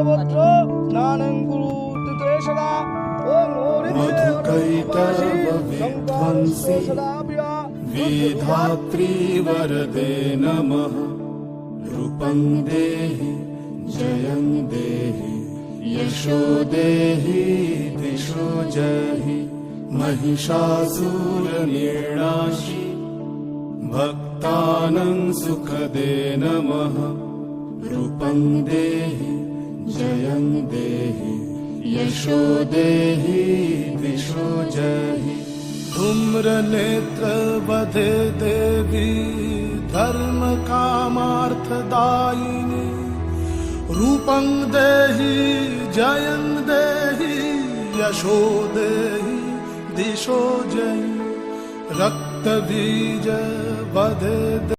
सर्वत्र स्नानं कुरु तीर्थे सदा ॐ मधुकैटभविध्वंसि विधात्री वरदे नमः। रूपं देहि जयं देहि यशो देहि दिशो जहि। महिषासुरनिर्णाशि भक्तानां सुखदे नमः। रूपं देहि जयं देहि यशो देहि दिशो जहि। धूम्रनेत्रवधे देवी धर्मकामार्थदायिनी। रूपं देहि जयं देहि यशो देहि दिशो जहि। रक्तबीज वधे